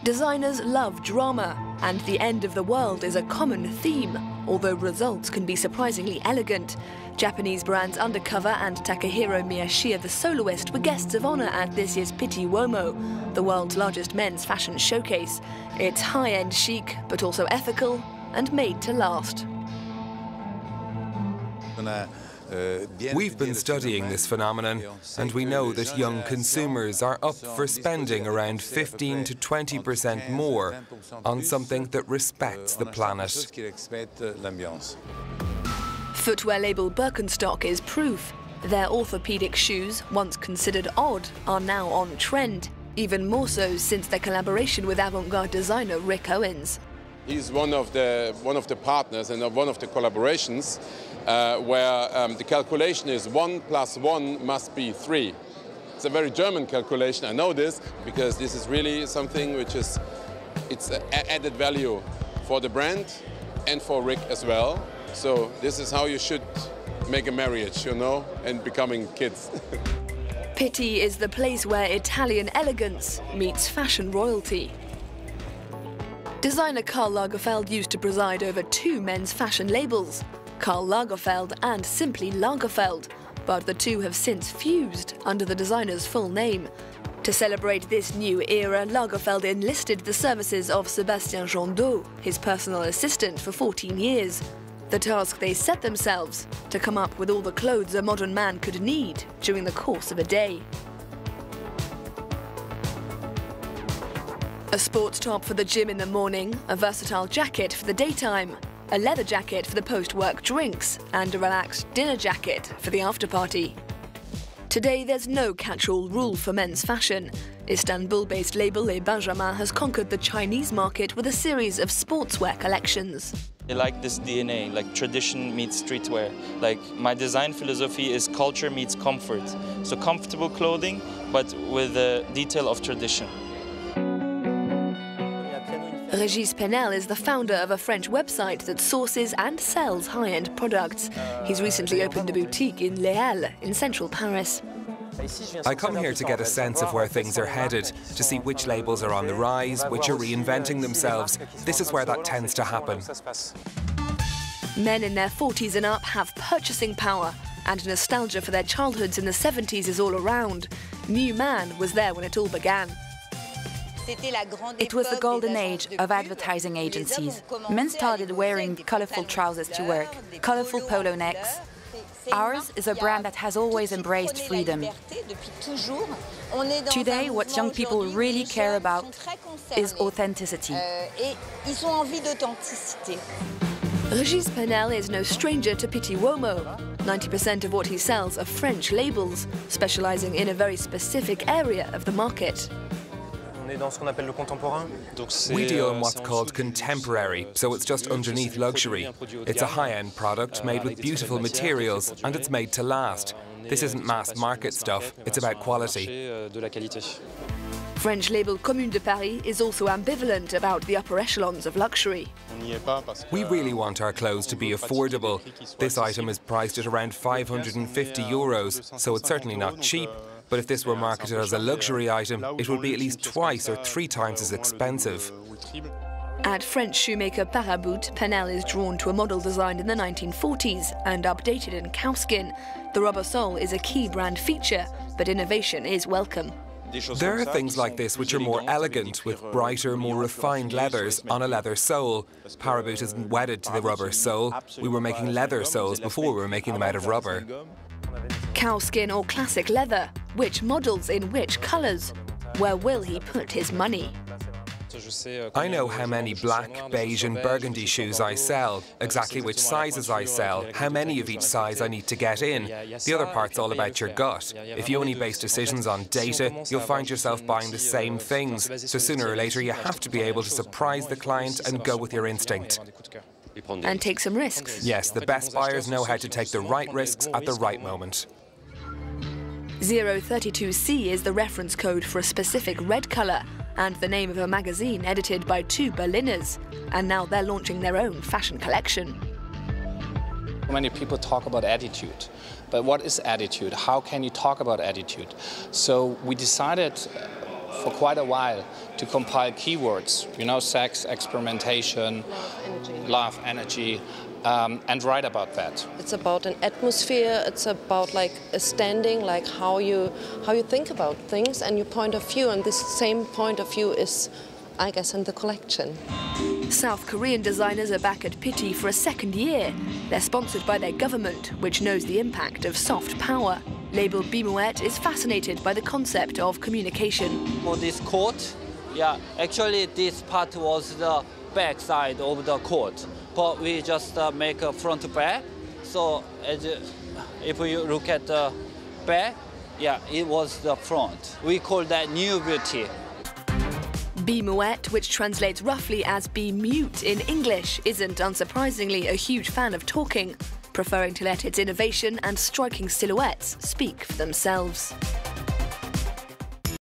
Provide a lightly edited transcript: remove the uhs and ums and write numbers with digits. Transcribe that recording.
Designers love drama, and the end of the world is a common theme, although results can be surprisingly elegant. Japanese brands Undercover and Takahiro Miyashita, the soloist, were guests of honor at this year's Pitti Uomo, the world's largest men's fashion showcase. It's high-end chic, but also ethical and made to last. We've been studying this phenomenon, and we know that young consumers are up for spending around 15 to 20% more on something that respects the planet. Footwear label Birkenstock is proof. Their orthopedic shoes, once considered odd, are now on trend, even more so since their collaboration with avant-garde designer Rick Owens. He's one of the partners and one of the collaborations where the calculation is 1 + 1 must be 3. It's a very German calculation, I know this, because this is really something which is, it's an added value for the brand and for Rick as well. So this is how you should make a marriage, you know, and becoming kids. Pitti is the place where Italian elegance meets fashion royalty. Designer Karl Lagerfeld used to preside over 2 men's fashion labels, Karl Lagerfeld and simply Lagerfeld, but the two have since fused under the designer's full name. To celebrate this new era, Lagerfeld enlisted the services of Sébastien Jondot, his personal assistant for 14 years. The task they set themselves, to come up with all the clothes a modern man could need during the course of a day. A sports top for the gym in the morning, a versatile jacket for the daytime, a leather jacket for the post-work drinks, and a relaxed dinner jacket for the after-party. Today there's no catch-all rule for men's fashion. Istanbul-based label Les Benjamins has conquered the Chinese market with a series of sportswear collections. I like this DNA, like tradition meets streetwear. Like my design philosophy is culture meets comfort. So comfortable clothing, but with the detail of tradition. Régis Penel is the founder of a French website that sources and sells high-end products. He's recently opened a boutique in Les Halles, in central Paris. I come here to get a sense of where things are headed, to see which labels are on the rise, which are reinventing themselves. This is where that tends to happen. Men in their 40s and up have purchasing power, and nostalgia for their childhoods in the 70s is all around. New Man was there when it all began. It was the golden age of advertising agencies. Men started wearing colourful trousers to work, colourful polo necks. Ours is a brand that has always embraced freedom. Today, what young people really care about is authenticity. Régis Penel is no stranger to Pitti Uomo. 90% of what he sells are French labels, specialising in a very specific area of the market. We deal in what's called contemporary, so it's just underneath luxury. It's a high-end product made with beautiful materials, and it's made to last. This isn't mass market stuff, it's about quality. French label Commune de Paris is also ambivalent about the upper echelons of luxury. We really want our clothes to be affordable. This item is priced at around €550, so it's certainly not cheap. But if this were marketed as a luxury item, it would be at least 2 or 3 times as expensive. At French shoemaker PARABOOT, Penel is drawn to a model designed in the 1940s and updated in cowskin. The rubber sole is a key brand feature, but innovation is welcome. There are things like this which are more elegant, with brighter, more refined leathers on a leather sole. PARABOOT isn't wedded to the rubber sole. We were making leather soles before we were making them out of rubber. Cowskin or classic leather? Which models in which colours? Where will he put his money? I know how many black, beige and burgundy shoes I sell, exactly which sizes I sell, how many of each size I need to get in. The other part's all about your gut. If you only base decisions on data, you'll find yourself buying the same things. So sooner or later you have to be able to surprise the client and go with your instinct. And take some risks. Yes, the best buyers know how to take the right risks at the right moment. 032C is the reference code for a specific red colour and the name of a magazine edited by 2 Berliners. And now they're launching their own fashion collection. Many people talk about attitude, but what is attitude? How can you talk about attitude? So we decided for quite a while to compile keywords, you know, sex, experimentation, love, energy, and write about that. It's about an atmosphere, it's about like a standing, like how you think about things and your point of view, and this same point of view is, I guess, in the collection. South Korean designers are back at Pitti for a second year. They're sponsored by their government, which knows the impact of soft power. Label BYUNG-MUN is fascinated by the concept of communication. For this coat, yeah, actually this part was the back side of the coat, but we just make a front back. So if you look at the back, yeah, it was the front. We call that new beauty. BYUNG-MUN, which translates roughly as be mute in English, isn't unsurprisingly a huge fan of talking, preferring to let its innovation and striking silhouettes speak for themselves.